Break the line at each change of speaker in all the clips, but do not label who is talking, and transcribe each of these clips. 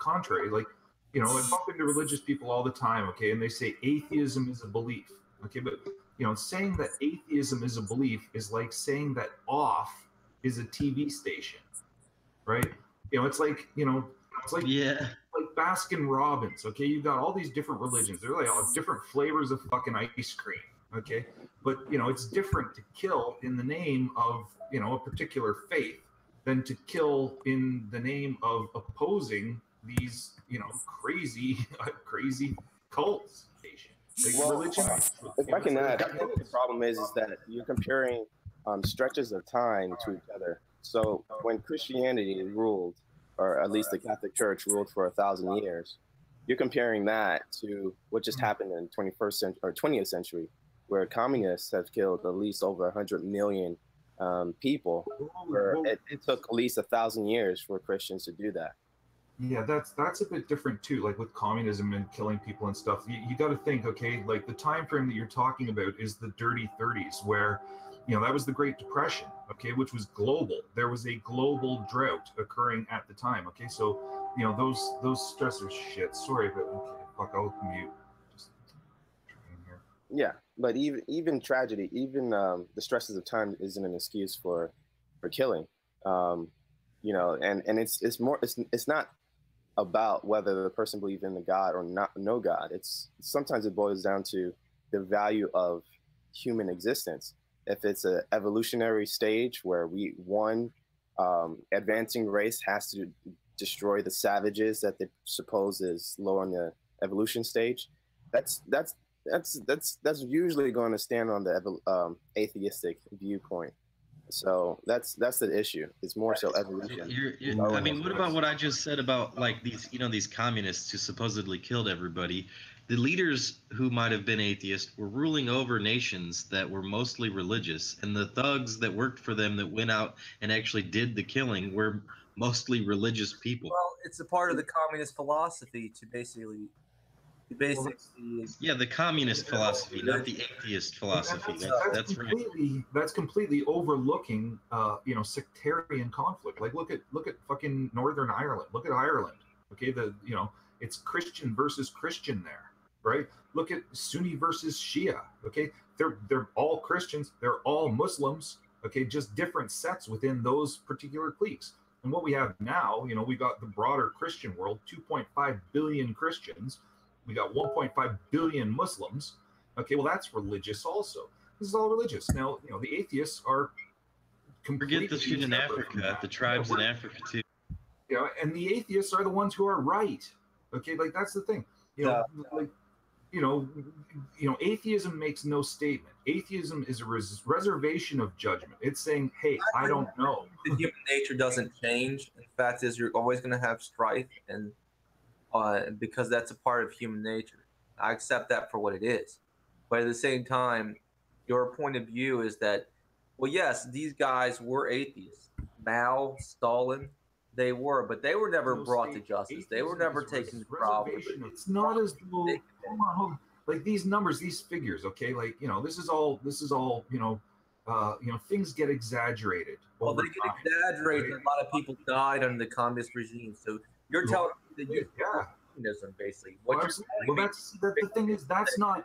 contrary. Like, you know, I bump into religious people all the time, okay, and they say atheism is a belief, okay, but, you know, saying that atheism is a belief is like saying that off is a TV station, right? You know, it's like, you know, it's like,
yeah,
like Baskin Robbins, okay? You've got all these different religions. They're like all different flavors of fucking ice cream, okay? But, you know, it's different to kill in the name of, you know, a particular faith than to kill in the name of opposing these, you know, crazy, crazy cults. Like
Well,
religion.
if I can add, I think the problem is that you're comparing stretches of time to each other. So when Christianity ruled, or at least the Catholic Church ruled for 1,000 years, you're comparing that to what just happened in 21st century or 20th century, where communists have killed at least over 100 million people, where it took at least 1,000 years for Christians to do that.
Yeah, that's a bit different too. Like with communism and killing people and stuff, you got to think, okay, like the time frame that you're talking about is the dirty 30s, where, you know, that was the Great Depression, okay, which was global. There was a global drought occurring at the time, okay. So, you know, those stressors, shit. Sorry, but okay, fuck, I'll mute. Just here.
Yeah, but even tragedy, even the stresses of time isn't an excuse for killing. You know, and it's not about whether the person believes in the God or not, no God. It's sometimes it boils down to the value of human existence. If it's an evolutionary stage where one advancing race has to destroy the savages that they suppose is low on the evolution stage, that's usually going to stand on the atheistic viewpoint. So that's the issue. It's more so evolution.
I mean, what about what I just said about like these, you know, these communists who supposedly killed everybody? The leaders who might have been atheists were ruling over nations that were mostly religious, and the thugs that worked for them that went out and actually did the killing were mostly religious people.
Well, it's a part of the communist philosophy to basically
yeah, the communist philosophy, not the atheist philosophy. That's
completely, that's completely overlooking, you know, sectarian conflict. Like look at fucking Northern Ireland. Look at Ireland. Okay, you know, it's Christian versus Christian there, right? Look at Sunni versus Shia. Okay, they're all Christians. They're all Muslims. Okay, just different sects within those particular cliques. And what we have now, you know, we got the broader Christian world, 2.5 billion Christians. We got 1.5 billion Muslims. Okay, well, that's religious also. This is all religious. Now, you know, the atheists are completely...
Forget the shit in Africa, the tribes in Africa, too.
You know, and the atheists are the ones who are right. Okay, like, that's the thing. You know, like, you know, atheism makes no statement. Atheism is a reservation of judgment. It's saying, hey, I don't know.
The human nature doesn't change. The fact is, you're always going to have strife, and because that's a part of human nature. I accept that for what it is. But at the same time, your point of view is that, well, yes, these guys were atheists. Mao, Stalin, they were, but they were never brought to justice. They were never taken to trial.
It's not as though, like these numbers, these figures, okay? Like, you know, this is all, you know, things get exaggerated.
Well, they get exaggerated. Right? A lot of people died under the communist regime. So you're telling me that communism, basically.
That's the thing is that's not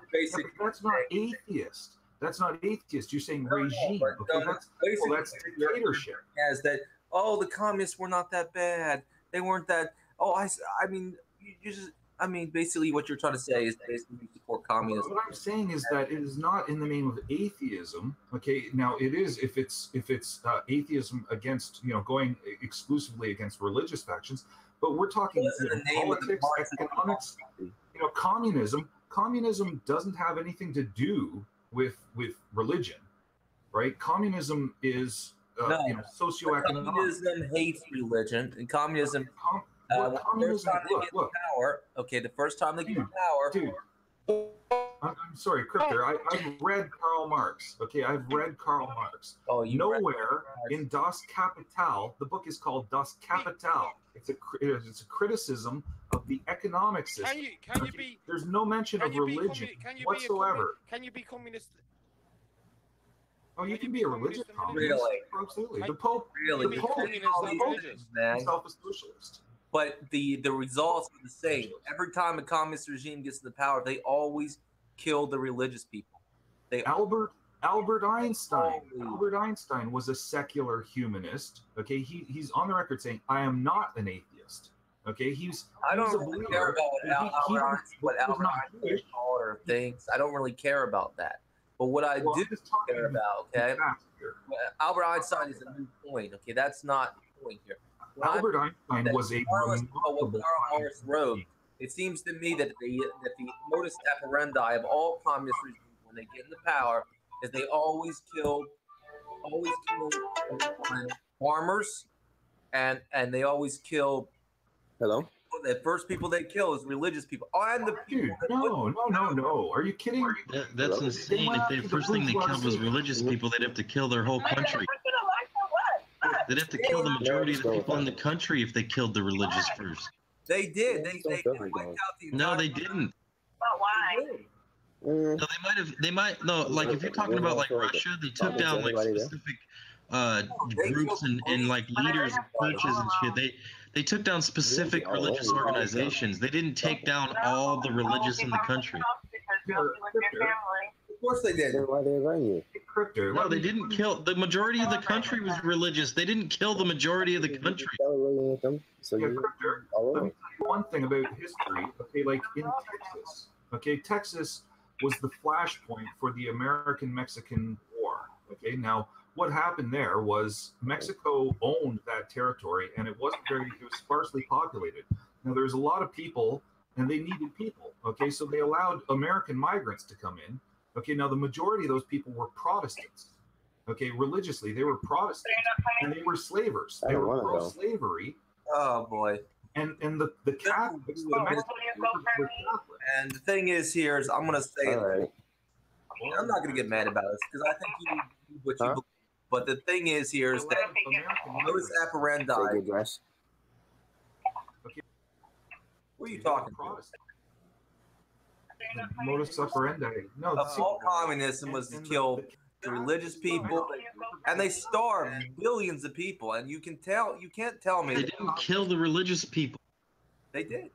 atheist. That's not atheist. You're saying regime. Okay, that's dictatorship.
As that, oh, the communists were not that bad. They weren't that. Oh, I mean, you just. I mean, basically, what you're trying to say is basically you support communism.
What I'm saying is that it is not in the name of atheism. Okay, now it is if it's atheism against, you know, going exclusively against religious factions. But we're talking politics, economics. You know, communism. Communism doesn't have anything to do with religion, right? Communism is you know, socioeconomic.
Communism hates religion, and communism. Power. Okay, the first time they get power.
Dude, I'm sorry, Crypter. I've read Karl Marx. Okay, I've read Karl Marx.
Oh,
nowhere in Das Kapital. The book is called Das Kapital. It's a criticism of the economic system.
Can you be?
There's no mention of religion whatsoever.
Can you be communist?
Oh, you can be a religious communist.
Really?
Absolutely. The Pope.
Really?
The Pope is self a socialist.
but the results are the same. Every time a communist regime gets to the power, they always kill the religious people.
Albert Einstein. Albert Einstein was a secular humanist. Okay, he's on the record saying, "I am not an atheist." Okay,
I don't really care about what Albert Einstein called or thinks. I don't really care about that. But what I do care about, okay, Albert Einstein is a new point. Okay, that's not the point here.
Albert Einstein was a
what Karl Marx wrote. It seems to me that the modus operandi of all communist regimes when they get into power is they always kill farmers, and they always kill.
Hello.
The first people they kill is religious people. And the people.
No. Are you kidding?
That's insane. If the first thing they killed was religious people, they'd have to kill their whole country. They'd have to kill the majority of the people in the country if they killed the religious first.
They did. They wiped out the entire.
No, they didn't.
But why?
No, they might. No, like if you're talking about like Russia, they took down like specific groups and like leaders of churches and shit. They took down specific religious organizations. They didn't take down all the religious in the country.
Of course they did.
Why they run you?
No, they didn't kill. The majority of the country was religious. They didn't kill the majority of the country.
Let me tell you one thing about history. Okay, like in Texas. Okay, Texas was the flashpoint for the American-Mexican War. Okay, now what happened there was Mexico owned that territory, and it was sparsely populated. Now there's a lot of people, and they needed people. Okay, so they allowed American migrants to come in. Okay, now the majority of those people were Protestants. Okay, religiously they were Protestants, and they were slavers. They were pro-slavery.
Oh boy.
And the Catholics, the Mexicans were Catholic.
And the thing is, here is I'm gonna say it.
Right.
I'm not gonna get mad about this because I think you do what you believe. But the thing is, here is that modus operandi. What are you talking about?
Modus operandi. No,
all communism was to kill the religious people, and they starved billions of people. And you can't tell me
they didn't kill the religious people.
They did.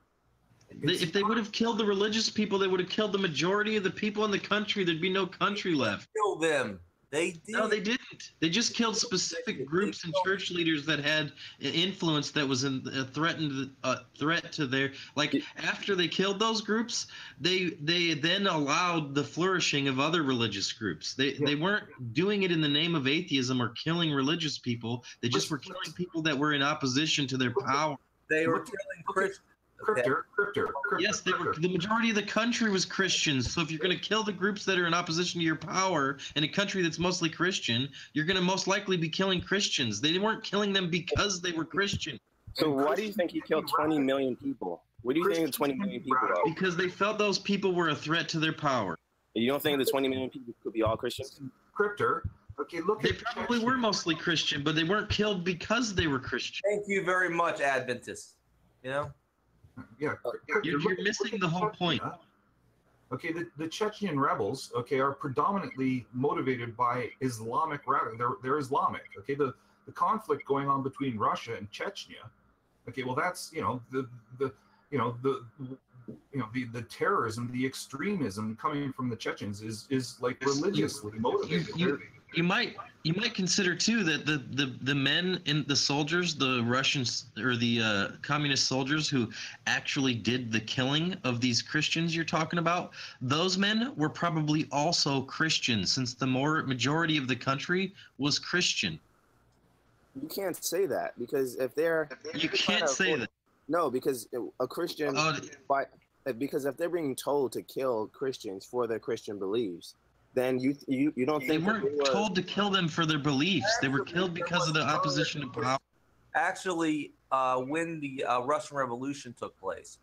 If they would have killed the religious people, they would have killed the majority of the people in the country. There'd be no country left.
Kill them. They did.
No, they didn't. They just killed specific groups and church leaders that had influence that was a threat to their. Like after they killed those groups, they then allowed the flourishing of other religious groups. They weren't doing it in the name of atheism or killing religious people. They just were killing people that were in opposition to their power.
They were killing Christians.
Cryptor.
Yes, they were. The majority of the country was Christians. So if you're going to kill the groups that are in opposition to your power in a country that's mostly Christian, you're going to most likely be killing Christians. They weren't killing them because they were Christian.
So why do you think he killed 20 million people? What do you think the 20 million people are?
Because they felt those people were a threat to their power.
You don't think the 20 million people could be all Christians?
Cryptor. Okay, look.
They probably were mostly Christian, but they weren't killed because they were Christian.
Thank you very much, Adventists. You know.
Yeah,
you're missing the whole point.
Okay, the Chechen rebels, okay, are predominantly motivated by Islamic. They're Islamic. Okay, the conflict going on between Russia and Chechnya. Okay, well that's the terrorism, the extremism coming from the Chechens is like religiously motivated.
You might consider too that the men in the soldiers, the Russians or the communist soldiers who actually did the killing of these Christians you're talking about, those men were probably also Christians, since the majority of the country was Christian.
You can't say that because if they're no, because a Christian because if they're being told to kill Christians for their Christian beliefs, then you don't think
they weren't told to kill them for their beliefs. They were killed because of the opposition to power.
Actually, when the Russian Revolution took place,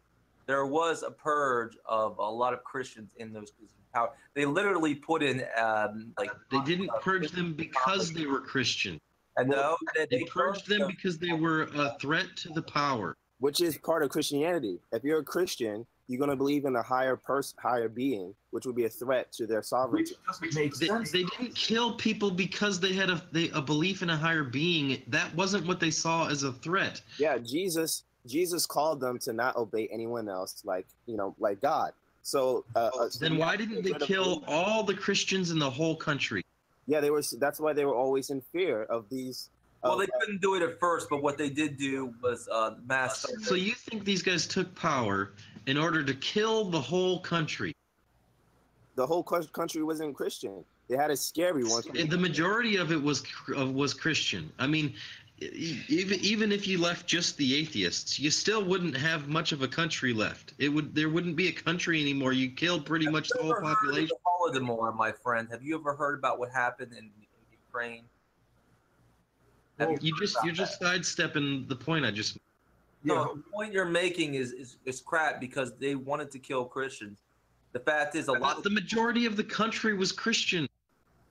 there was a purge of a lot of Christians in those positions of power. They literally put in
they didn't purge them because they were Christian.
No,
they purged them because they were a threat to the power.
Which is part of Christianity. If you're a Christian, you're going to believe in a higher being, which would be a threat to their sovereignty.
They didn't kill people because they had a belief in a higher being. That wasn't what they saw as a threat.
Yeah, Jesus Jesus called them to not obey anyone else, like like God. So
then why didn't they kill all the Christians in the whole country?
Yeah, they were. That's why they were always in fear of these.
Well, they couldn't do it at first, but what they did do was mass.
So you think these guys took power in order to kill the whole country?
The whole country wasn't Christian. They had to scare everyone.
The majority of it was Christian. I mean, even if you left just the atheists, you still wouldn't have much of a country left. There wouldn't be a country anymore. You killed pretty much the whole population.
Holodomor, my friend. Have you ever heard about what happened in Ukraine?
You're just sidestepping the point I just.
No, the point you're making is crap because they wanted to kill Christians. The fact is, the
majority of the country was Christian.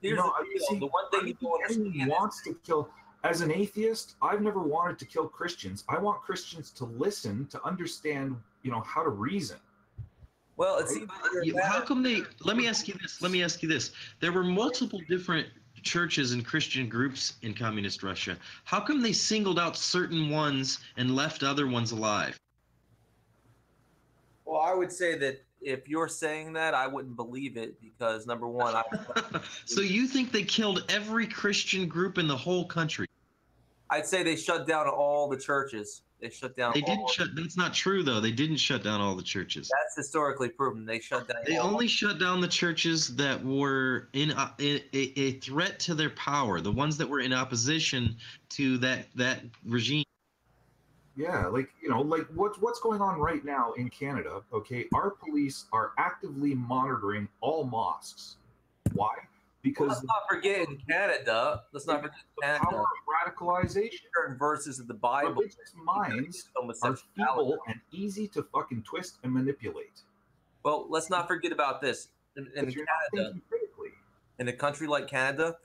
Here's the one thing you don't understand
wants to kill. As an atheist, I've never wanted to kill Christians. I want Christians to listen, to understand, how to reason.
Well, it seems
how come they? Let me ask you this. There were multiple different churches and Christian groups in communist Russia. How come they singled out certain ones and left other ones alive?
Well, I would say that if you're saying that, I wouldn't believe it because number one,
So you think they killed every Christian group in the whole country?
I'd say they shut down all the churches. They shut down.
That's not true, though. They didn't shut down all the churches.
That's historically proven. They shut down.
They only shut down the churches that were in a threat to their power. The ones that were in opposition to that regime.
Yeah, like what's going on right now in Canada? Okay, our police are actively monitoring all mosques. Why? Because
let's not forget in Canada. Let's not forget Canada.
Power of radicalization.
Certain verses of the Bible.
Religious minds are feeble and easy to fucking twist and manipulate.
Well, let's not forget about this. In Canada, in a country like Canada,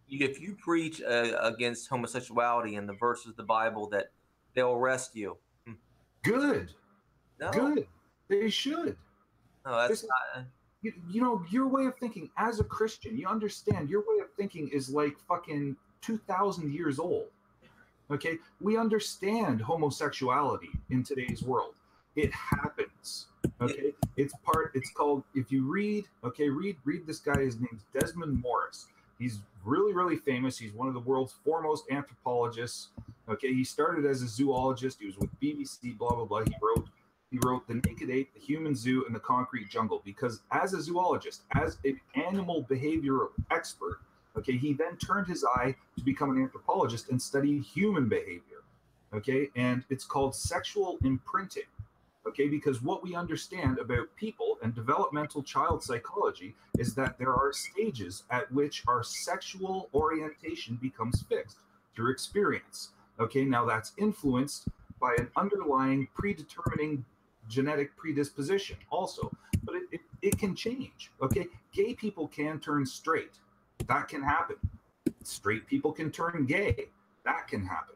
if you preach against homosexuality in the verses of the Bible, that they'll arrest you.
Good.
No.
Good. They should.
No, that's not.
Your way of thinking as a Christian, you understand your way of thinking is like fucking 2,000 years old. Okay? We understand homosexuality in today's world. It happens. Okay? It's called, if you read this guy, his name's Desmond Morris. He's really, really famous. He's one of the world's foremost anthropologists. Okay, he started as a zoologist. He was with BBC, blah, blah, blah. He wrote The Naked Ape, The Human Zoo, and The Concrete Jungle, because as a zoologist, as an animal behavioral expert, okay, he then turned his eye to become an anthropologist and studied human behavior. Okay, and it's called sexual imprinting. Okay, because what we understand about people and developmental child psychology is that there are stages at which our sexual orientation becomes fixed through experience. Okay, now that's influenced by an underlying predetermining genetic predisposition also, but it can change. Okay, gay people can turn straight. That can happen. Straight people can turn gay. That can happen.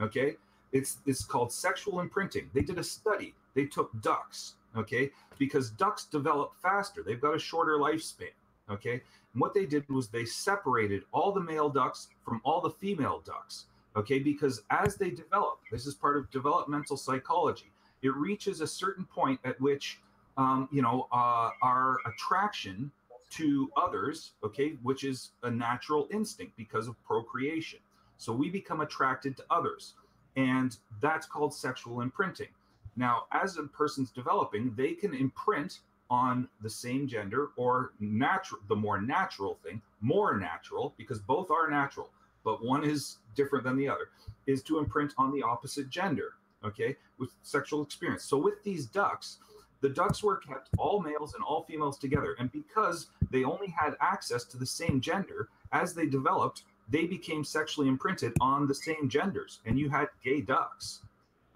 Okay, it's called sexual imprinting. They did a study. They took ducks, okay, because ducks develop faster. They've got a shorter lifespan, okay? And what they did was they separated all the male ducks from all the female ducks, okay? Because as they develop, this is part of developmental psychology, it reaches a certain point at which, our attraction to others, okay, which is a natural instinct because of procreation. So we become attracted to others, and that's called sexual imprinting. Now, as a person's developing, they can imprint on the same gender or the more natural thing, more natural, because both are natural, but one is different than the other, is to imprint on the opposite gender, okay, with sexual experience. So with these ducks, the ducks were kept all males and all females together. And because they only had access to the same gender, as they developed, they became sexually imprinted on the same genders. And you had gay ducks.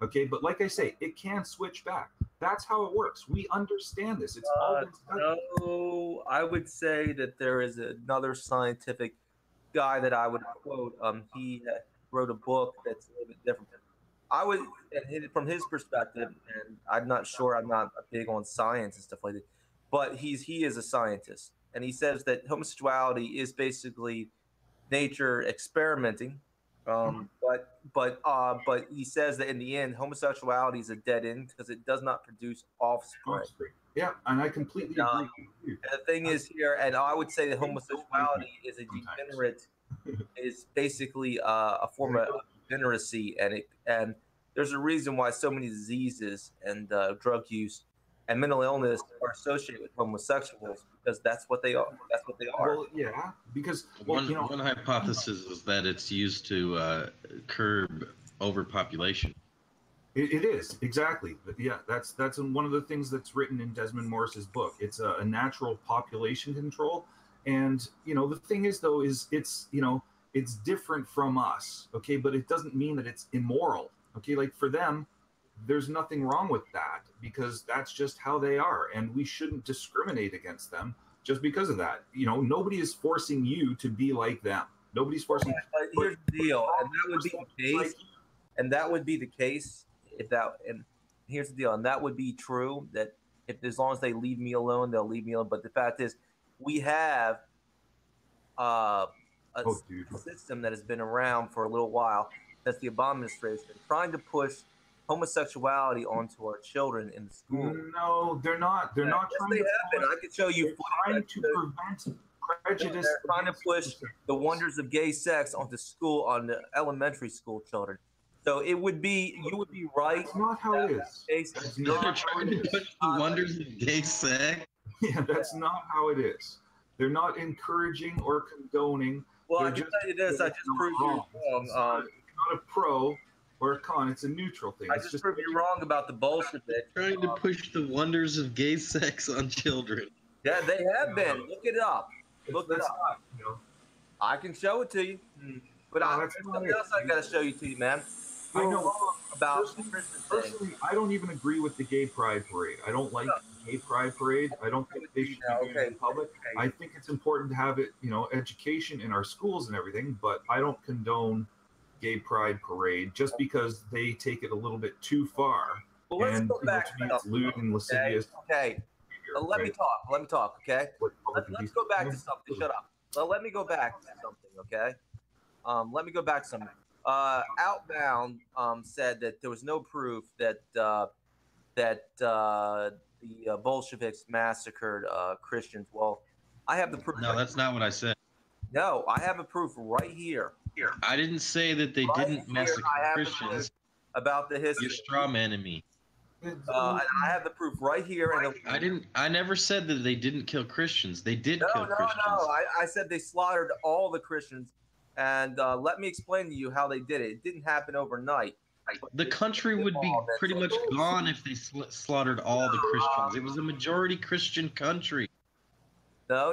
Okay, but like I say, it can switch back. That's how it works. We understand this. It's all been studied.
No, I would say that there is another scientific guy that I would quote. He wrote a book that's a little bit different. I would, from his perspective, and I'm not sure. I'm not big on science and stuff like that, but he is a scientist, and he says that homosexuality is basically nature experimenting But he says that in the end, homosexuality is a dead end because it does not produce offspring.
Yeah, and I completely agree.
And the thing is here, and I would say that homosexuality is a degenerate, is basically a form of degeneracy, and there's a reason why so many diseases and drug use and mental illness are associated with homosexuals, because that's what they are. That's what they are.
Well, yeah, because
one hypothesis is that it's used to curb overpopulation.
It is, exactly. Yeah, that's one of the things that's written in Desmond Morris's book. It's a natural population control, and the thing is though is it's it's different from us, okay, but it doesn't mean that it's immoral, okay. Like for them, there's nothing wrong with that because that's just how they are, and we shouldn't discriminate against them just because of that. Nobody is forcing you to be like them. Nobody's forcing.
But here's the deal, and that would be the case, and that would be the case. And here's the deal, and that would be true, that if as long as they leave me alone, they'll leave me alone. But the fact is, we have a system that has been around for a little while. That's the Obama administration trying to push homosexuality onto our children in the school.
No, they're not. They're not trying to.
I could show you.
Trying to prevent prejudice.
They're trying to push the wonders of gay sex onto school, on the elementary school children. So you would be right.
That's not how it is.
They're trying to push the wonders of gay sex.
Yeah, that's not how it is. They're not encouraging or condoning.
Well, I can tell you this. I just proved you wrong.
It's not a pro or a con. It's a neutral thing.
I just proved you wrong about the bullshit.
Trying to push the wonders of gay sex on children.
Yeah, they have been. Look it up. Look it up. I can show it to you. But something else I got to show you to you, man.
I know
about
personally, I don't even agree with the gay pride parade. I don't like the gay pride parade. I don't think they should be doing it in public. I think it's important to have it, education in our schools and everything, but I don't condone gay pride parade just because they take it a little bit too far.
Well, let's go back
to me, it's lewd and lascivious.
Okay. Let me talk. Okay. Let's go back to something. Shut up. Let me go back to something. Okay. Let me go back to something. Outbound said that there was no proof that the Bolsheviks massacred Christians. Well, I have the proof.
No, that's not what I said.
No, I have a proof right here.
I didn't say that they didn't massacre Christians.
About the history.
You're straw manning me.
And I have the proof right here. And
I never said that they didn't kill Christians. They did kill Christians.
No. I said they slaughtered all the Christians. And let me explain to you how they did it. It didn't happen overnight.
The country would be pretty much gone if they slaughtered all the Christians. It was a majority Christian country.
No.